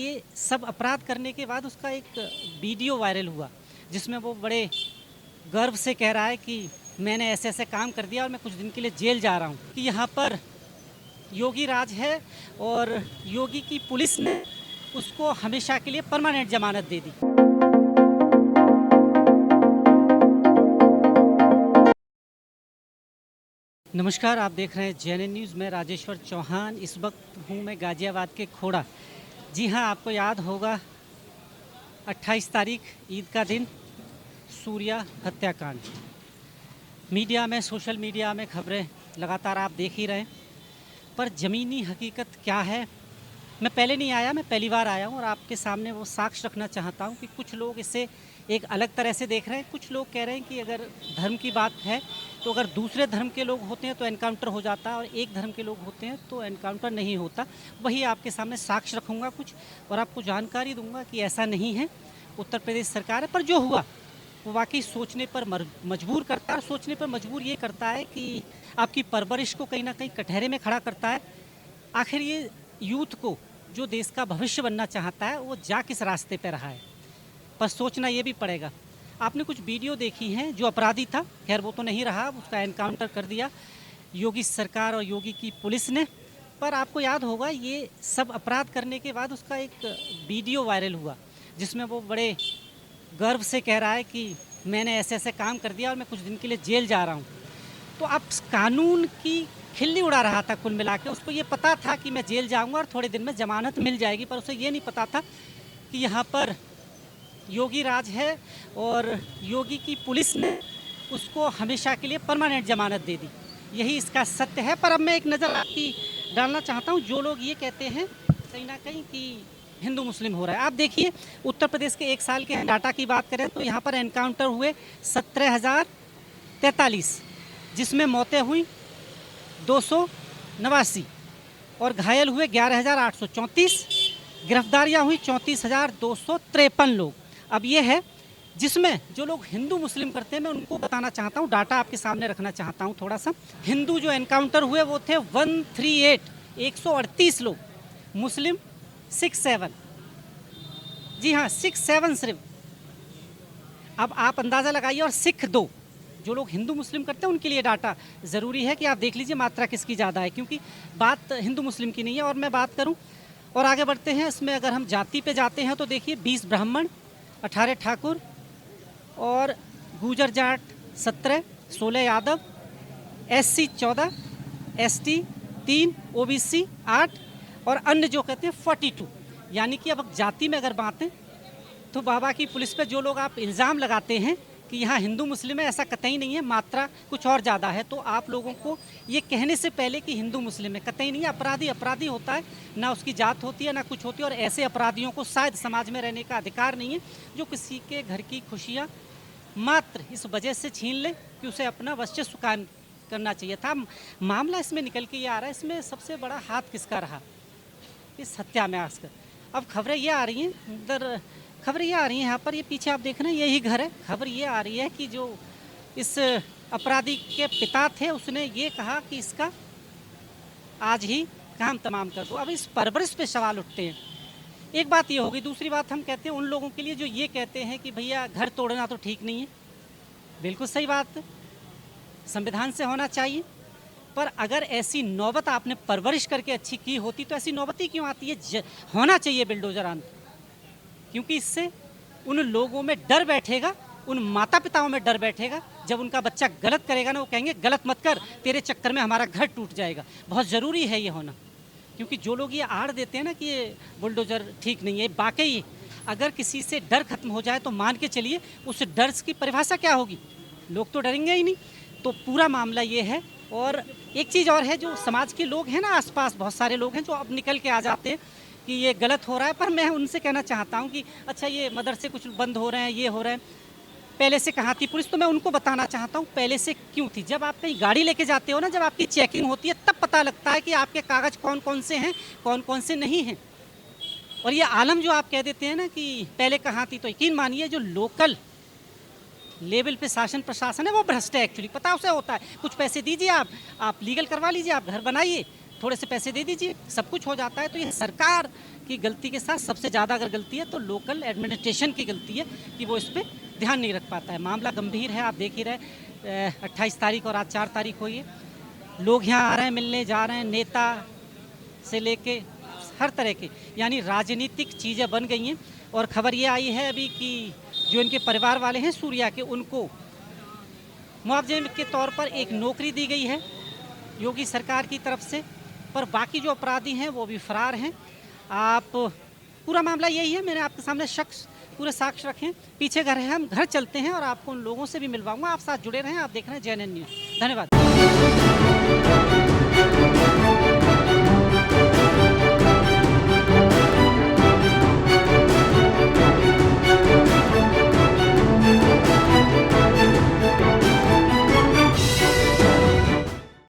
ये सब अपराध करने के बाद उसका एक वीडियो वायरल हुआ जिसमें वो बड़े गर्व से कह रहा है कि मैंने ऐसे ऐसे काम कर दिया और मैं कुछ दिन के लिए जेल जा रहा हूँ कि यहाँ पर योगी राज है और योगी की पुलिस ने उसको हमेशा के लिए परमानेंट जमानत दे दी। नमस्कार, आप देख रहे हैं जेएनएन न्यूज़ में राजेश्वर चौहान। इस वक्त हूँ मैं गाजियाबाद के खोड़ा। जी हाँ, आपको याद होगा 28 तारीख ईद का दिन, सूर्या हत्याकांड। मीडिया में, सोशल मीडिया में खबरें लगातार आप देख ही रहे हैं, पर ज़मीनी हकीकत क्या है मैं पहले नहीं आया, मैं पहली बार आया हूँ और आपके सामने वो साक्ष्य रखना चाहता हूँ कि कुछ लोग इसे एक अलग तरह से देख रहे हैं। कुछ लोग कह रहे हैं कि अगर धर्म की बात है तो अगर दूसरे धर्म के लोग होते हैं तो एनकाउंटर हो जाता है और एक धर्म के लोग होते हैं तो एनकाउंटर नहीं होता। वही आपके सामने साक्ष्य रखूँगा कुछ और आपको जानकारी दूंगा कि ऐसा नहीं है। उत्तर प्रदेश सरकार है, पर जो हुआ वो वाकई सोचने पर मजबूर करता है। सोचने पर मजबूर ये करता है कि आपकी परवरिश को कहीं ना कहीं कटहरे में खड़ा करता है। आखिर ये यूथ को जो देश का भविष्य बनना चाहता है वो जा किस रास्ते पर रहा है, पर सोचना ये भी पड़ेगा। आपने कुछ वीडियो देखी हैं, जो अपराधी था, खैर वो तो नहीं रहा, उसका एनकाउंटर कर दिया योगी सरकार और योगी की पुलिस ने। पर आपको याद होगा ये सब अपराध करने के बाद उसका एक वीडियो वायरल हुआ जिसमें वो बड़े गर्व से कह रहा है कि मैंने ऐसे ऐसे काम कर दिया और मैं कुछ दिन के लिए जेल जा रहा हूँ। तो अब कानून की खिल्ली उड़ा रहा था कुल मिला के। उसको ये पता था कि मैं जेल जाऊंगा और थोड़े दिन में ज़मानत मिल जाएगी, पर उसे ये नहीं पता था कि यहाँ पर योगी राज है और योगी की पुलिस ने उसको हमेशा के लिए परमानेंट जमानत दे दी। यही इसका सत्य है। पर अब मैं एक नज़र आपकी डालना चाहता हूँ, जो लोग ये कहते हैं कहीं ना कहीं कि हिंदू मुस्लिम हो रहा है। आप देखिए, उत्तर प्रदेश के एक साल के डाटा की बात करें तो यहाँ पर एनकाउंटर हुए 17,043, जिसमें मौतें हुई 289 और घायल हुए 11,834, गिरफ्तारियाँ हुई 34,253 लोग। अब ये है जिसमें जो लोग हिंदू मुस्लिम करते हैं, मैं उनको बताना चाहता हूँ, डाटा आपके सामने रखना चाहता हूँ थोड़ा सा। हिंदू जो एनकाउंटर हुए वो थे 138, 138 लोग, मुस्लिम 67, जी हाँ 67 सिर्फ। अब आप अंदाज़ा लगाइए, और सिख 2। जो लोग हिंदू मुस्लिम करते हैं उनके लिए डाटा ज़रूरी है कि आप देख लीजिए मात्रा किसकी ज़्यादा है, क्योंकि बात हिंदू मुस्लिम की नहीं है। और मैं बात करूं और आगे बढ़ते हैं इसमें, अगर हम जाति पे जाते हैं तो देखिए 20 ब्राह्मण, 18 ठाकुर और गुजर Jat 17, 16 Yadav, SC 14, ST 3, OBC 8 और अन्य जो कहते हैं 42। यानी कि अब जाति में अगर बातें तो बाबा की पुलिस पे जो लोग आप इल्ज़ाम लगाते हैं कि यहाँ हिंदू मुस्लिम है, ऐसा कतई नहीं है, मात्रा कुछ और ज़्यादा है। तो आप लोगों को ये कहने से पहले कि हिंदू मुस्लिम है, कतई नहीं है। अपराधी अपराधी होता है, ना उसकी जात होती है ना कुछ होती है। और ऐसे अपराधियों को शायद समाज में रहने का अधिकार नहीं है, जो किसी के घर की खुशियाँ मात्र इस वजह से छीन ले कि उसे अपना वर्चस्व कायम करना चाहिए था। मामला इसमें निकल के ये आ रहा है, इसमें सबसे बड़ा हाथ किसका रहा इस हत्या में आजकल। अब खबरें ये आ रही हैं, उधर खबर ये आ रही है, यहाँ पर ये पीछे आप देख रहे हैं यही घर है। खबर ये आ रही है कि जो इस अपराधी के पिता थे उसने ये कहा कि इसका आज ही काम तमाम कर दो। अब इस परवरिश पे सवाल उठते हैं। एक बात ये होगी, दूसरी बात हम कहते हैं उन लोगों के लिए जो ये कहते हैं कि भैया घर तोड़ना तो ठीक नहीं है। बिल्कुल सही बात है, संविधान से होना चाहिए, पर अगर ऐसी नौबत आपने परवरिश करके अच्छी की होती तो ऐसी नौबत ही क्यों आती है। होना चाहिए बिल्डोजर आंदोलन, क्योंकि इससे उन लोगों में डर बैठेगा, उन माता पिताओं में डर बैठेगा। जब उनका बच्चा गलत करेगा ना, वो कहेंगे गलत मत कर, तेरे चक्कर में हमारा घर टूट जाएगा। बहुत ज़रूरी है ये होना, क्योंकि जो लोग ये आड़ देते हैं ना कि ये बुलडोज़र ठीक नहीं है, वाकई अगर किसी से डर खत्म हो जाए तो मान के चलिए उस डर की परिभाषा क्या होगी, लोग तो डरेंगे ही नहीं। तो पूरा मामला ये है। और एक चीज़ और है, जो समाज के लोग हैं ना, आसपास बहुत सारे लोग हैं जो अब निकल के आ जाते हैं कि ये गलत हो रहा है। पर मैं उनसे कहना चाहता हूँ कि अच्छा, ये मदरसे कुछ बंद हो रहे हैं, ये हो रहे हैं, पहले से कहाँ थी पुलिस? तो मैं उनको बताना चाहता हूँ पहले से क्यों थी। जब आप कहीं गाड़ी लेके जाते हो ना, जब आपकी चेकिंग होती है, तब पता लगता है कि आपके कागज़ कौन कौन से हैं, कौन कौन से नहीं हैं। और ये आलम जो आप कह देते हैं ना कि पहले कहाँ थी, तो यकीन मानिए जो लोकल लेवल पे शासन प्रशासन है वो भ्रष्ट है। एक्चुअली पता उसे होता है, कुछ पैसे दीजिए, आप लीगल करवा लीजिए, आप घर बनाइए, थोड़े से पैसे दे दीजिए, सब कुछ हो जाता है। तो ये सरकार की गलती के साथ सबसे ज़्यादा अगर गलती है तो लोकल एडमिनिस्ट्रेशन की गलती है कि वो इस पर ध्यान नहीं रख पाता है। मामला गंभीर है, आप देख ही रहे 28 तारीख और आज 4 तारीख हुई है। लोग यहाँ आ रहे हैं, मिलने जा रहे हैं, नेता से लेके हर तरह के, यानी राजनीतिक चीज़ें बन गई हैं। और खबर ये आई है अभी कि जो इनके परिवार वाले हैं सूर्या के, उनको मुआवजे के तौर पर एक नौकरी दी गई है योगी सरकार की तरफ से, पर बाकी जो अपराधी हैं वो भी फरार हैं। आप पूरा मामला यही है, मैंने आपके सामने शख्स पूरे साक्ष्य रखें। पीछे घर है, हम घर चलते हैं और आपको उन लोगों से भी मिलवाऊंगा। आप साथ जुड़े रहें, आप देख रहे हैं JNN न्यूज़। धन्यवाद।